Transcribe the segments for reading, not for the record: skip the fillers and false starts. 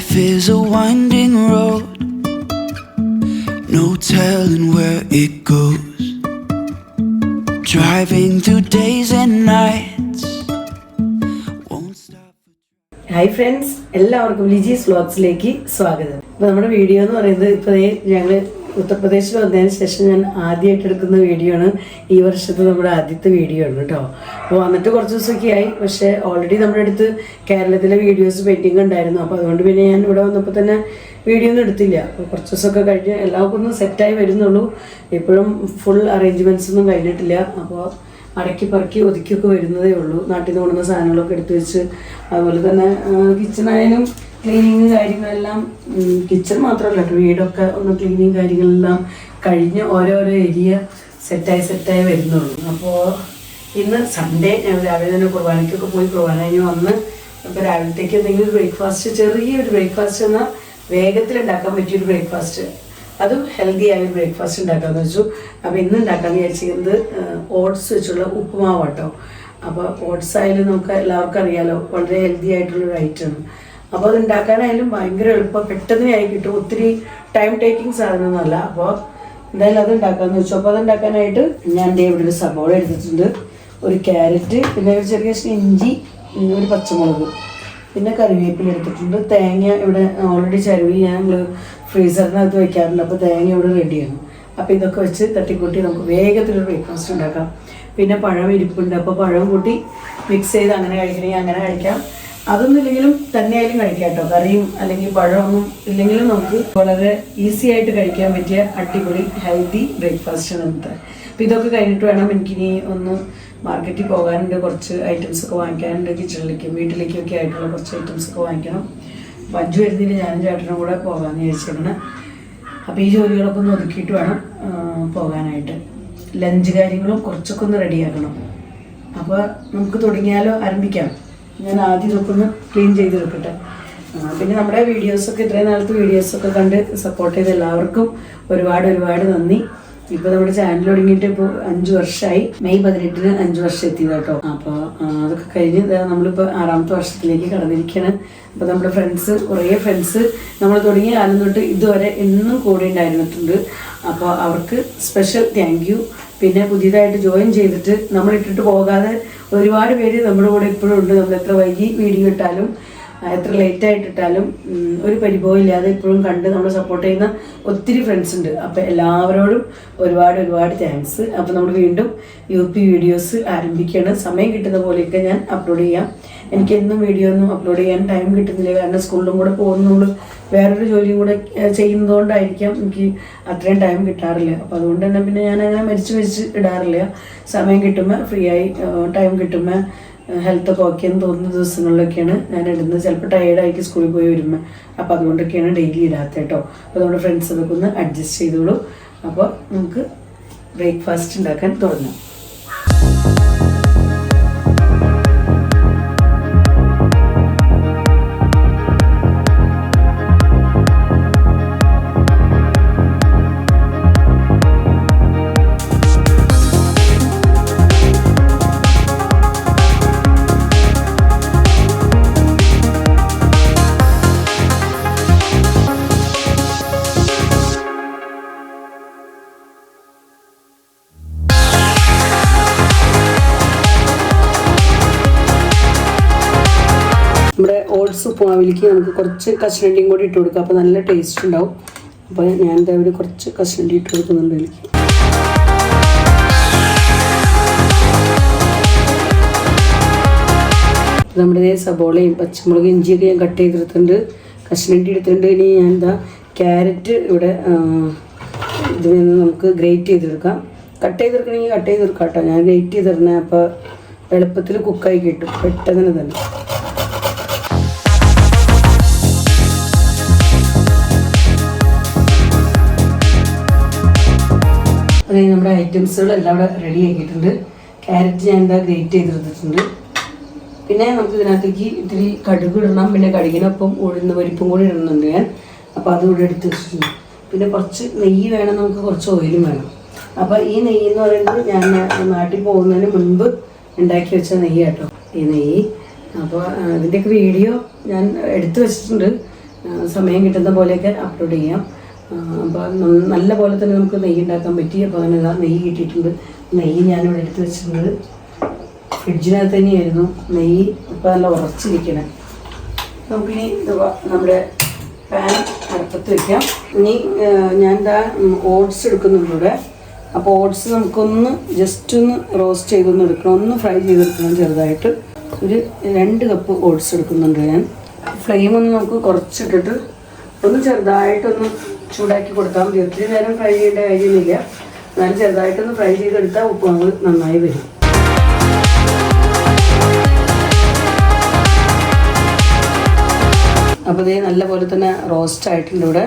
Life is a winding road, no telling where it goes. Driving through days and nights, won't stop. Hi friends, എല്ലാവർക്കും ലിജീസ് വ്ലോഗ്സിലേക്ക് സ്വാഗതം. അപ്പോൾ നമ്മുടെ video എന്ന് പറയുന്നത് ഇപ്പോൾ ഞങ്ങൾ ഉത്തർപ്രദേശിൽ വന്നതിന് ശേഷം ഞാൻ ആദ്യമായിട്ട് എടുക്കുന്ന വീഡിയോ ആണ്. ഈ വർഷത്തെ നമ്മുടെ ആദ്യത്തെ വീഡിയോ ആണ് കേട്ടോ. അപ്പോൾ വന്നിട്ട് കുറച്ച് ദിവസമൊക്കെ ആയി, പക്ഷേ ഓൾറെഡി നമ്മുടെ അടുത്ത് കേരളത്തിലെ വീഡിയോസ് പെയിൻറ്റിങ് ഉണ്ടായിരുന്നു. അപ്പോൾ അതുകൊണ്ട് പിന്നെ ഞാൻ ഇവിടെ വന്നപ്പോൾ തന്നെ വീഡിയോ ഒന്നും എടുത്തില്ല. അപ്പോൾ കുറച്ച് ദിവസമൊക്കെ കഴിഞ്ഞ് എല്ലാവർക്കും ഒന്ന് സെറ്റായി വരുന്നുള്ളൂ. ഇപ്പോഴും ഫുൾ അറേഞ്ച്മെൻറ്റ്സ് ഒന്നും കഴിഞ്ഞിട്ടില്ല. അപ്പോൾ അടക്കി പറക്കി ഒതുക്കിയൊക്കെ വരുന്നതേ ഉള്ളൂ. നാട്ടിൽ നിന്ന് കൊണ്ടുവന്ന സാധനങ്ങളൊക്കെ എടുത്തു വെച്ച്, അതുപോലെ തന്നെ കിച്ചണായാലും ക്ലീനിങ് കാര്യങ്ങളെല്ലാം, കിച്ചൺ മാത്രമല്ല കേട്ടോ, വീടൊക്കെ ഒന്ന് ക്ലീനിങ് കാര്യങ്ങളെല്ലാം കഴിഞ്ഞ് ഓരോരോ ഏരിയ സെറ്റായി വരുന്നുള്ളൂ. അപ്പോൾ ഇന്ന് സൺഡേ ഞാൻ രാവിലെ തന്നെ കുർബാനയ്ക്കൊക്കെ പോയി കുർബാന കഴിഞ്ഞ് വന്ന് ഇപ്പോൾ രാവിലത്തേക്ക് എന്തെങ്കിലും ഒരു ബ്രേക്ക്ഫാസ്റ്റ്, ചെറിയൊരു ബ്രേക്ക്ഫാസ്റ്റ് എന്നാൽ വേഗത്തിൽ ഉണ്ടാക്കാൻ പറ്റിയൊരു ബ്രേക്ക്ഫാസ്റ്റ്, അതും ഹെൽത്തി ആയ ബ്രേക്ക്ഫാസ്റ്റ് ഉണ്ടാക്കാമെന്ന് വെച്ചു. അപ്പോൾ ഇന്ന് ഉണ്ടാക്കാമെന്ന് വിചാരിച്ചിരുന്നത് ഓട്സ് വെച്ചുള്ള ഉപ്പുമാവ് കേട്ടോ. അപ്പോൾ ഓട്സ് ആയാലും നമുക്ക് എല്ലാവർക്കും അറിയാലോ, വളരെ ഹെൽത്തി ആയിട്ടുള്ളൊരു ഐറ്റമാണ്. അപ്പോൾ അത് ഉണ്ടാക്കാനായാലും ഭയങ്കര എളുപ്പം, പെട്ടെന്ന് ആയി കിട്ടും, ഒത്തിരി ടൈം ടേക്കിംഗ് സാധനമൊന്നുമല്ല. അപ്പോൾ എന്തായാലും അത് ഉണ്ടാക്കാമെന്ന് വെച്ചു. അപ്പോൾ അത് ഉണ്ടാക്കാനായിട്ട് ഞാൻ ഇവിടെ ഒരു സബോള എടുത്തിട്ടുണ്ട്, ഒരു ക്യാരറ്റ്, പിന്നെ ഒരു ചെറിയ ഇഞ്ചി, ഒരു പച്ചമുളക്, പിന്നെ കറിവേപ്പില എടുത്തിട്ടുണ്ട്. തേങ്ങ ഇവിടെ ഓൾറെഡി ചരുവി ഞങ്ങൾ ഫ്രീസറിനകത്ത് വയ്ക്കാറുണ്ട്. അപ്പോൾ തേങ്ങ ഇവിടെ റെഡിയാണ്. അപ്പോൾ ഇതൊക്കെ വെച്ച് തട്ടിക്കൂട്ടി നമുക്ക് വേഗത്തിലൊരു ബ്രേക്ക്ഫാസ്റ്റ് ഉണ്ടാക്കാം. പിന്നെ പഴം ഇരിപ്പുണ്ട്, അപ്പോൾ പഴം കൂട്ടി മിക്സ് ചെയ്ത് അങ്ങനെ കഴിക്കണമെങ്കിൽ അങ്ങനെ കഴിക്കാം. അതൊന്നും ഇല്ലെങ്കിലും തന്നെയായാലും കഴിക്കാം കേട്ടോ. കറിയും അല്ലെങ്കിൽ പഴമൊന്നും ഇല്ലെങ്കിലും നമുക്ക് വളരെ ഈസി ആയിട്ട് കഴിക്കാൻ പറ്റിയ അടിപൊളി ഹെൽത്തി ബ്രേക്ക്ഫാസ്റ്റാണ് ഇന്നത്തെ. അപ്പോൾ ഇതൊക്കെ കഴിഞ്ഞിട്ട് വേണം എനിക്കിനി ഒന്ന് മാർക്കറ്റിൽ പോകാനുണ്ട്, കുറച്ച് ഐറ്റംസൊക്കെ വാങ്ങിക്കാനുണ്ട്, കിച്ചണിലേക്കും വീട്ടിലേക്കും ഒക്കെ ആയിട്ടുള്ള കുറച്ച് ഐറ്റംസൊക്കെ വാങ്ങിക്കണം. അപ്പോൾ 5 വരുന്നതിന് ഞാനും ചേട്ടനും കൂടെ പോകാമെന്ന് വിചാരിച്ചിരുന്നു. അപ്പോൾ ഈ ജോലികളൊക്കെ ഒന്ന് ഒതുക്കിയിട്ട് വേണം പോകാനായിട്ട്. ലഞ്ച് കാര്യങ്ങളും കുറച്ചൊക്കെ ഒന്ന് റെഡിയാക്കണം. അപ്പോൾ നമുക്ക് തുടങ്ങിയാലോ, ആരംഭിക്കാം. ഞാൻ ആദ്യം ഇതൊക്കെ ഒന്ന് ക്ലീൻ ചെയ്തെടുക്കട്ടെ. പിന്നെ നമ്മുടെ വീഡിയോസൊക്കെ, ഇത്രയും നാളത്തെ വീഡിയോസൊക്കെ കണ്ട് സപ്പോർട്ട് ചെയ്ത എല്ലാവർക്കും ഒരുപാട് നന്ദി. ഇപ്പോൾ നമ്മുടെ ചാനൽ തുടങ്ങിയിട്ട് ഇപ്പോൾ 5 വർഷമായി. മെയ് 18-ന് 5 വർഷം എത്തിയത് കേട്ടോ. അപ്പോൾ അതൊക്കെ കഴിഞ്ഞ് നമ്മളിപ്പോൾ 6ാമത്തെ വർഷത്തിലേക്ക് കടന്നിരിക്കുകയാണ്. അപ്പോൾ നമ്മുടെ കുറേ ഫ്രണ്ട്സ് നമ്മൾ തുടങ്ങിയ കാലം തൊട്ട് ഇതുവരെ എന്നും കൂടെ ഉണ്ടായിരുന്നിട്ടുണ്ട്. അപ്പോൾ അവർക്ക് സ്പെഷ്യൽ താങ്ക് യു. പിന്നെ പുതിയതായിട്ട് ജോയിൻ ചെയ്തിട്ട് നമ്മളിട്ടിട്ട് പോകാതെ ഒരുപാട് പേര് നമ്മുടെ കൂടെ ഇപ്പോഴും ഉണ്ട്. നമ്മൾ എത്ര വൈകി വീഡിയോ ഇട്ടാലും എത്ര ലേറ്റായിട്ടിട്ടാലും ഒരു പരിഭവം ഇല്ലാതെ ഇപ്പോഴും കണ്ട് നമ്മൾ സപ്പോർട്ട് ചെയ്യുന്ന ഒത്തിരി ഫ്രണ്ട്സ് ഉണ്ട്. അപ്പോൾ എല്ലാവരോടും ഒരുപാട് താങ്ക്സ്. അപ്പോൾ നമ്മൾ വീണ്ടും UP വീഡിയോസ് ആരംഭിക്കുകയാണ്. സമയം കിട്ടുന്ന പോലെയൊക്കെ ഞാൻ അപ്ലോഡ് ചെയ്യാം. എനിക്ക് എന്നും വീഡിയോ ഒന്നും അപ്ലോഡ് ചെയ്യാൻ ടൈം കിട്ടുന്നില്ല, കാരണം സ്കൂളിലും കൂടെ പോകുന്നുള്ളൂ, വേറൊരു ജോലിയും കൂടെ ചെയ്യുന്നതുകൊണ്ടായിരിക്കാം എനിക്ക് അത്രയും ടൈം കിട്ടാറില്ല. അപ്പോൾ അതുകൊണ്ട് തന്നെ പിന്നെ ഞാൻ അങ്ങനെ മരിച്ച് ഇടാറില്ല. സമയം കിട്ടുമ്പോൾ ഫ്രീ ആയി ടൈം കിട്ടുമ്പോൾ ഹെൽത്തൊക്കെ ഓക്കെ എന്ന് തോന്നുന്ന ദിവസങ്ങളിലൊക്കെയാണ് ഞാൻ ഇടുന്നത്. ചിലപ്പോൾ ടയേർഡായിരിക്കും സ്കൂളിൽ പോയി വരുമ്പോൾ. അപ്പോൾ അതുകൊണ്ടൊക്കെയാണ് ഡെയിലി ഇടാത്തത് കേട്ടോ. അപ്പോൾ നമ്മുടെ ഫ്രണ്ട്സ് അതൊക്കെ ഒന്ന് അഡ്ജസ്റ്റ് ചെയ്തോളൂ. അപ്പോൾ നമുക്ക് ബ്രേക്ക്ഫാസ്റ്റ് ഉണ്ടാക്കാൻ തുടങ്ങാം. നമ്മുടെ ഓട്സ് ഉപ്പുമാവിലേക്ക് നമുക്ക് കുറച്ച് കശുവണ്ടിയും കൂടി ഇട്ട് കൊടുക്കാം. അപ്പോൾ നല്ല ടേസ്റ്റ് ഉണ്ടാവും. അപ്പോൾ ഞാൻ എന്തായാലും കുറച്ച് കശുവണ്ടി ഇട്ട് കൊടുക്കുന്നുണ്ട് ഇതിലേക്ക്. നമ്മുടെ സബോളയും പച്ചമുളകും ഇഞ്ചിയൊക്കെ ഞാൻ കട്ട് ചെയ്തെടുത്തിട്ടുണ്ട്, കശുവണ്ടി എടുത്തിട്ടുണ്ട്. ഇനി ഞാൻ ക്യാരറ്റ് ഇവിടെ ഇതിൽ നിന്ന് നമുക്ക് ഗ്രേറ്റ് ചെയ്തെടുക്കാം. കട്ട് ചെയ്തെടുക്കണമെങ്കിൽ കട്ട് ചെയ്തെടുക്കാം കേട്ടോ. ഞാൻ ഗ്രേറ്റ് ചെയ്തിടണേ, അപ്പോൾ എളുപ്പത്തിൽ കുക്കായി കിട്ടും പെട്ടെന്ന് തന്നെ. അതായത് നമ്മുടെ ഐറ്റംസുകളെല്ലാം ഇവിടെ റെഡി ആക്കിയിട്ടുണ്ട്. ക്യാരറ്റ് ഞാൻ ഗ്രേറ്റ് ചെയ്തെടുത്തിട്ടുണ്ട്. പിന്നെ നമുക്ക് ഇതിനകത്തേക്ക് ഇത്തിരി കടുക് ഇടണം, പിന്നെ കടുകിനൊപ്പം ഉഴുന്ന പരിപ്പും കൂടി ഇടുന്നുണ്ട് ഞാൻ. അപ്പോൾ അതും ഇവിടെ എടുത്ത് വെച്ചിട്ടുണ്ട്. പിന്നെ കുറച്ച് നെയ്യ് വേണം, നമുക്ക് കുറച്ച് ഓയിലും വേണം. അപ്പോൾ ഈ നെയ്യ് എന്ന് പറയുന്നത് ഞാൻ നാട്ടിൽ പോകുന്നതിന് മുൻപ് ഉണ്ടാക്കി വെച്ച നെയ്യ് കേട്ടോ, ഈ നെയ്യ്. അപ്പോൾ ഇതിൻ്റെയൊക്കെ വീഡിയോ ഞാൻ എടുത്തു വെച്ചിട്ടുണ്ട്. സമയം കിട്ടുന്ന പോലെയൊക്കെ അപ്ലോഡ് ചെയ്യാം. അപ്പോൾ നല്ല പോലെ തന്നെ നമുക്ക് നെയ്യ് ഉണ്ടാക്കാൻ പറ്റി. അപ്പോൾ അങ്ങനെ നെയ്യ് കിട്ടിയിട്ടുണ്ട്. നെയ്യ് ഞാനിവിടെ എടുത്ത് വെച്ചിട്ടുണ്ട്. ഫ്രിഡ്ജിനകത്ത് തന്നെയായിരുന്നു നെയ്യ്. ഇപ്പോൾ നല്ല ഉറച്ചിരിക്കണം. നമുക്കിനി നമ്മുടെ പാൻ അടുപ്പത്ത് വയ്ക്കാം. ഇനി ഞാൻ ഓട്സ് എടുക്കുന്നുണ്ട് ഇവിടെ. അപ്പോൾ ഓട്സ് നമുക്കൊന്ന് ജസ്റ്റ് ഒന്ന് റോസ്റ്റ് ചെയ്തൊന്ന് എടുക്കണം, ഒന്ന് ഫ്രൈ ചെയ്തെടുക്കണം ചെറുതായിട്ട്. ഒരു 2 കപ്പ് ഓട്സ് എടുക്കുന്നുണ്ട് ഞാൻ. ഫ്ലെയിം ഒന്ന് നമുക്ക് കുറച്ചിട്ടിട്ട് ഒന്ന് ചെറുതായിട്ടൊന്ന് ചൂടാക്കി കൊടുത്താൽ മതി. ഒത്തിരി നേരം ഫ്രൈ ചെയ്യേണ്ട കാര്യമൊന്നുമില്ല. എന്നാലും ചെറുതായിട്ടൊന്ന് ഫ്രൈ ചെയ്തെടുത്താൽ ഉപ്പുമാവ് നന്നായി വരും. അപ്പോൾ ഇതേ നല്ല പോലെ തന്നെ റോസ്റ്റ് ആയിട്ടുണ്ട് ഇവിടെ.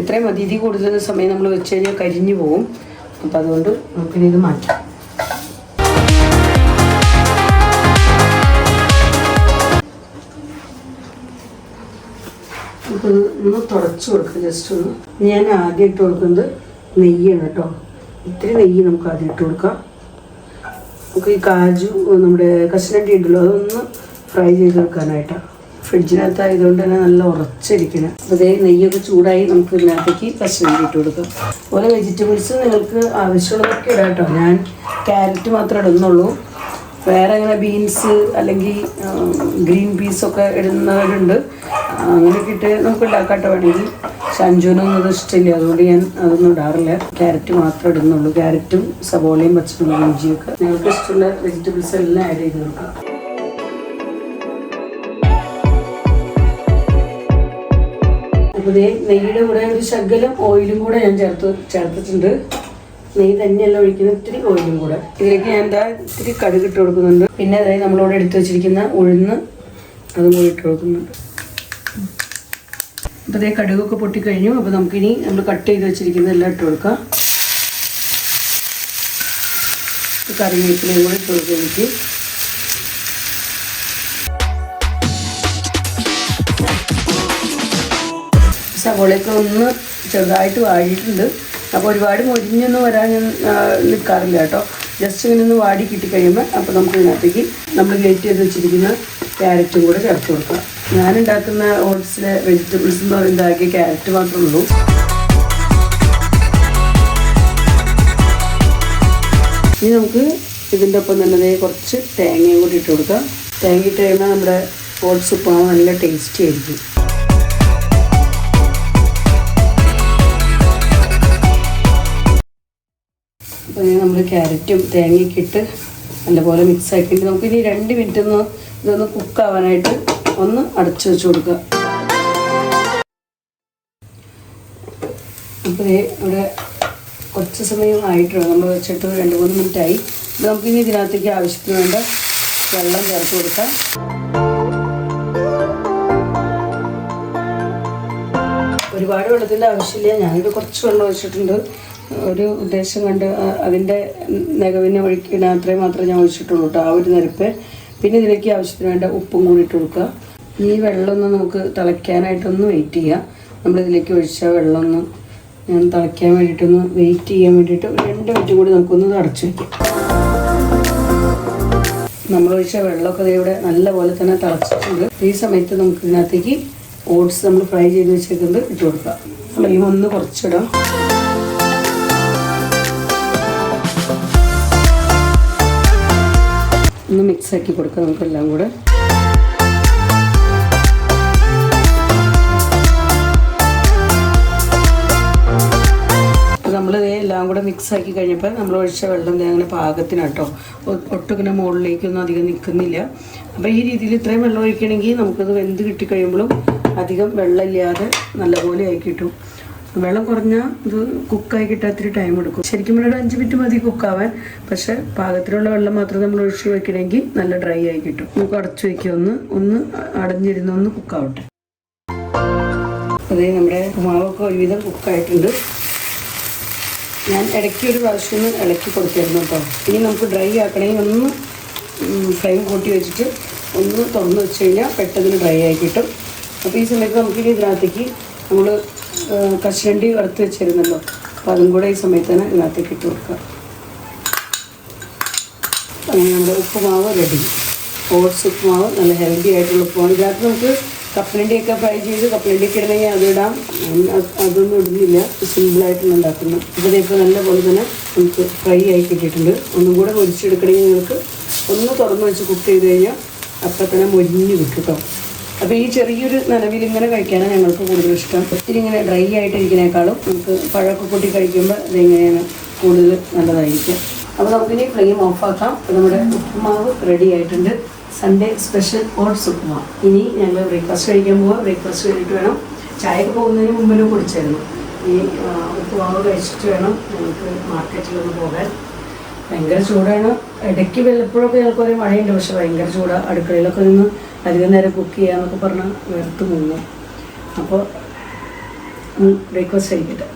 ഇത്രയും മതി. ഇതിൽ കൂടുതൽ സമയം നമ്മൾ വെച്ച് കഴിഞ്ഞാൽ കരിഞ്ഞു പോവും. അപ്പോൾ അതുകൊണ്ട് നമുക്കിനി ഇത് മാറ്റാം. നമുക്ക് ഒന്ന് തുടച്ച് കൊടുക്കുക ജസ്റ്റ് ഒന്ന്. ഞാൻ ആദ്യം ഇട്ട് കൊടുക്കുന്നത് നെയ്യാണ് കേട്ടോ. ഇത്തിരി നെയ്യ് നമുക്ക് ആദ്യം ഇട്ട് കൊടുക്കാം. നമുക്ക് ഈ കാജു നമ്മുടെ കശുവണ്ടി ഉണ്ടല്ലോ അതൊന്ന് ഫ്രൈ ചെയ്തെടുക്കാനായിട്ടാണ്. ഫ്രിഡ്ജിനകത്തായതുകൊണ്ട് തന്നെ നല്ല ഉറച്ചിരിക്കണം. അതേ നെയ്യൊക്കെ ചൂടായി നമുക്ക് ഇതിനകത്തേക്ക് കശുവണ്ടി ഇട്ട് കൊടുക്കാം. അതുപോലെ വെജിറ്റബിൾസ് നിങ്ങൾക്ക് ആവശ്യമുള്ളതൊക്കെ ഇടാം കേട്ടോ. ഞാൻ ക്യാരറ്റ് മാത്രമേ ഇടുന്നുള്ളൂ. വേറെ അങ്ങനെ ബീൻസ് അല്ലെങ്കിൽ ഗ്രീൻ പീസൊക്കെ ഇടുന്നവരുണ്ട്. അങ്ങനെയൊക്കെ ഇട്ട് നമുക്ക് ഉണ്ടാക്കാട്ടോ വേണമെങ്കിൽ. ഷഞ്ചൂനൊന്നും അത് ഇഷ്ടമില്ല, അതുകൊണ്ട് ഞാൻ അതൊന്നും ഇടാറില്ല. ക്യാരറ്റ് മാത്രമേ ഇടുന്നുള്ളൂ. ക്യാരറ്റും സബോളയും പച്ചമുളകും ഇഞ്ചിയൊക്കെ നിങ്ങൾക്ക് ഇഷ്ടമുള്ള വെജിറ്റബിൾസ് എല്ലാം ആഡ് ചെയ്ത് കൊടുക്കാം. അപ്പോൾ ഇതേ നെയ്യുടെ കൂടെ ഒരു ശകലം ഓയിലും കൂടെ ഞാൻ ചേർത്തിട്ടുണ്ട്. നെയ്യ് തന്നെയല്ല ഒഴിക്കുന്നത്, ഇത്തിരി ഓയിലും കൂടെ. ഇതിലേക്ക് ഞാൻ ഇത്തിരി കടുക് ഇട്ട് കൊടുക്കുന്നുണ്ട്. പിന്നെ അതായത് നമ്മളിവിടെ എടുത്ത് വെച്ചിരിക്കുന്ന ഉഴുന്ന് അതും കൂടി ഇട്ട് കൊടുക്കുന്നുണ്ട്. അപ്പോൾ ഇതേ കടുകൊക്കെ പൊട്ടിക്കഴിഞ്ഞു. അപ്പോൾ നമുക്കിനി നമ്മൾ കട്ട് ചെയ്ത് വെച്ചിരിക്കുന്നത് എല്ലാം ഇട്ട് കൊടുക്കാം. കറിവേപ്പിലയും കൂടി ഇട്ട് കൊടുക്കുക. എനിക്ക് സവോളയൊക്കെ ഒന്ന് ചെറുതായിട്ട് വാടിയിട്ടുണ്ട്. അപ്പോൾ ഒരുപാട് മൊരിഞ്ഞൊന്നും വരാൻ ഞാൻ നിൽക്കാറില്ല കേട്ടോ. ജസ്റ്റ് ഇങ്ങനെ ഒന്ന് വാടി കിട്ടിക്കഴിയുമ്പോൾ അപ്പോൾ നമുക്ക് ഇതിനകത്തേക്ക് നമ്മൾ ഗ്രേറ്റ് ചെയ്ത് വെച്ചിരിക്കുന്ന ക്യാരറ്റും കൂടെ ചേർത്ത് കൊടുക്കാം. ഞാനുണ്ടാക്കുന്ന ഓട്സിലെ വെജിറ്റബിൾസ് എന്ന് പറയുന്നത് ആകെ ക്യാരറ്റ് മാത്രമേ ഉള്ളൂ. ഇനി നമുക്ക് ഇതിൻ്റെ ഒപ്പം തന്നെ കുറച്ച് തേങ്ങയും കൂടി ഇട്ട് കൊടുക്കാം. തേങ്ങ ഇട്ട് കഴിയുമ്പോൾ നമ്മുടെ ഓട്സ് ഉപ്പുമാവ് നല്ല ടേസ്റ്റി ആയിരിക്കും. അപ്പോൾ നമ്മൾ ക്യാരറ്റും തേങ്ങയൊക്കെ ഇട്ട് നല്ലപോലെ മിക്സ് ആക്കിയിട്ട് നമുക്കിനി 2 മിനിറ്റ് ഇതൊന്ന് കുക്കാവാനായിട്ട് ഒന്ന് അടച്ചു വെച്ച് കൊടുക്കുക. അപ്പോൾ ഇവിടെ കുറച്ച് സമയം ആയിട്ടുള്ളൂ. നമ്മൾ വെച്ചിട്ട് 2-3 മിനിറ്റ് ആയി. അപ്പോൾ നമുക്കിനി ഇതിനകത്തേക്ക് ആവശ്യത്തിന് വേണ്ട വെള്ളം ചേർത്ത് കൊടുക്കാം. ഒരുപാട് വെള്ളത്തിൻ്റെ ആവശ്യമില്ല. ഞാനിവിടെ കുറച്ച് വെള്ളം ഒഴിച്ചിട്ടുണ്ട്. ഒരു ഉദ്ദേശം കണ്ട് അതിൻ്റെ നികവിനെ ഒഴിക്കുന്ന അത്രയും മാത്രമേ ഞാൻ ഒഴിച്ചിട്ടുള്ളൂ കേട്ടോ, ആ ഒരു നിരപ്പ്. പിന്നെ ഇതിലേക്ക് ആവശ്യത്തിന് വേണ്ട ഉപ്പും കൂടി ഇട്ട് കൊടുക്കുക. ഈ വെള്ളമൊന്ന് നമുക്ക് തിളയ്ക്കാനായിട്ടൊന്ന് വെയിറ്റ് ചെയ്യാം. നമ്മളിതിലേക്ക് ഒഴിച്ച വെള്ളമൊന്ന് തിളയ്ക്കാൻ വേണ്ടിയിട്ടൊന്ന് വെയിറ്റ് ചെയ്യാൻ വേണ്ടിയിട്ട് 2 മിനിറ്റ് കൂടി നമുക്കൊന്ന് അടച്ചു വയ്ക്കാം. നമ്മളൊഴിച്ച വെള്ളമൊക്കെ ഇവിടെ നല്ലപോലെ തന്നെ തിളച്ചിട്ടുണ്ട്. ഈ സമയത്ത് നമുക്ക് ഇതിനകത്തേക്ക് ഓട്സ് നമ്മൾ ഫ്രൈ ചെയ്ത് വെച്ചേക്കുന്നത് ഇട്ട് കൊടുക്കാം. ഫ്ലെയിം ഒന്ന് കുറച്ചിടാം. ഒന്ന് മിക്സാക്കി കൊടുക്കാം നമുക്കെല്ലാം കൂടെ. നമ്മൾ എല്ലാം കൂടെ മിക്സാക്കി കഴിഞ്ഞപ്പോൾ നമ്മൾ ഒഴിച്ച വെള്ളം അങ്ങനെ പാകത്തിനാട്ടോ. ഒട്ടുകിനെ മുകളിലേക്കൊന്നും അധികം നിൽക്കുന്നില്ല. അപ്പോൾ ഈ രീതിയിൽ ഇത്രയും വെള്ളം ഒഴിക്കണമെങ്കിൽ നമുക്കത് വെന്ത് കിട്ടിക്കഴിയുമ്പോഴും അധികം വെള്ളമില്ലാതെ നല്ലപോലെ ആയി കിട്ടും. വെള്ളം കുറഞ്ഞാൽ ഇത് കുക്കായി കിട്ടാൻ ഇത്തിരി ടൈം എടുക്കും. ശരിക്കും ഒരു 5 മിനിറ്റ് മതി കുക്കാവാൻ. പക്ഷെ പാകത്തിലുള്ള വെള്ളം മാത്രം നമ്മൾ ഒഴിച്ച് വയ്ക്കണമെങ്കിൽ നല്ല ഡ്രൈ ആയി കിട്ടും. നമുക്ക് അടച്ചു വയ്ക്കുക. ഒന്ന് അടഞ്ഞിരുന്ന് ഒന്ന് കുക്കാവട്ടെ. അതേ നമ്മുടെ മാവൊക്കെ ഒരുവിധം കുക്കായിട്ടുണ്ട്. ഞാൻ ഇടയ്ക്ക് ഒരു പ്രാവശ്യം ഒന്ന് ഇളക്കി കൊടുത്തിരുന്നു കേട്ടോ. ഇനി നമുക്ക് ഡ്രൈ ആക്കണമെങ്കിൽ ഒന്ന് ഫ്ലെയിം കൂട്ടി വെച്ചിട്ട് ഒന്ന് തുറന്ന് വെച്ച് കഴിഞ്ഞാൽ പെട്ടെന്ന് ഡ്രൈ ആയി കിട്ടും. അപ്പോൾ ഈ സമയത്ത് നമുക്കിനി ഇതിനകത്തേക്ക് നമ്മൾ കശുവണ്ടി വറുത്ത് വെച്ചിരുന്നല്ലോ, അപ്പോൾ അതും കൂടെ ഈ സമയത്ത് തന്നെ ഇതിനകത്തേക്ക് ഇട്ട് കൊടുക്കുക. അങ്ങനെ നമ്മുടെ ഉപ്പുമാവ് റെഡി. ഓട്സ് ഉപ്പുമാവ് നല്ല ഹെൽത്തി ആയിട്ടുള്ള ഉപ്പുമാവ്. ഇതിനകത്ത് നമുക്ക് കപ്പലണ്ടിയൊക്കെ ഫ്രൈ ചെയ്ത് കപ്പലണ്ടിയൊക്കെ ഇടണമെങ്കിൽ അതിടാം. അതൊന്നും ഇടുന്നില്ല, സിമ്പിളായിട്ടുള്ള ഉണ്ടാക്കുന്നു. ഇപ്പോൾ നല്ലപോലെ തന്നെ നമുക്ക് ഫ്രൈ ആയി കിട്ടിയിട്ടുണ്ട്. ഒന്നും കൂടെ പൊരിച്ചെടുക്കണമെങ്കിൽ നിങ്ങൾക്ക് ഒന്ന് തുറന്ന് വെച്ച് കുക്ക് ചെയ്ത് കഴിഞ്ഞാൽ അപ്പം തന്നെ മൊരിഞ്ഞ് കിട്ടും കേട്ടോ. അപ്പോൾ ഈ ചെറിയൊരു നനവിൽ ഇങ്ങനെ കഴിക്കാനാണ് ഞങ്ങൾക്ക് കൂടുതൽ ഇഷ്ടം. ഒത്തിരി ഇങ്ങനെ ഡ്രൈ ആയിട്ടിരിക്കുന്നതിനേക്കാളും നമുക്ക് പഴമൊക്കെ കൂട്ടി കഴിക്കുമ്പോൾ ഇതെങ്ങനെയാണ് കൂടുതൽ നല്ലതായിരിക്കും. അപ്പോൾ നമുക്കിനി ഫ്ലെയിം ഓഫാക്കാം. അപ്പോൾ നമ്മുടെ ഉപ്പുമാവ് റെഡി ആയിട്ടുണ്ട്. സൺഡേ സ്പെഷ്യൽ ഓട്സ് ഉപ്പുമാവ്. ഇനി ഞങ്ങൾ ബ്രേക്ക്ഫാസ്റ്റ് കഴിക്കാൻ പോവാം. ബ്രേക്ക്ഫാസ്റ്റ് കഴിഞ്ഞിട്ട് വേണം, ചായക്ക് പോകുന്നതിന് മുമ്പിലും കുടിച്ചായിരുന്നു. ഈ ഉപ്പുമാവ് കഴിച്ചിട്ട് വേണം ഞങ്ങൾക്ക് മാർക്കറ്റിലൊന്ന് പോകാൻ. ഭയങ്കര ചൂടാണ്. ഇടയ്ക്ക് വല്ലപ്പോഴൊക്കെ ഞങ്ങൾക്ക് ഒരു മഴയുണ്ട്, പക്ഷെ ഭയങ്കര ചൂടാണ്. അടുക്കളയിലൊക്കെ നിന്ന് അധികം നേരം കുക്ക് ചെയ്യാമെന്നൊക്കെ പറഞ്ഞാൽ വെറുത്ത് മുങ്ങും. അപ്പോൾ ബ്രേക്ക്ഫാസ്റ്റ് കഴിക്കട്ടെ.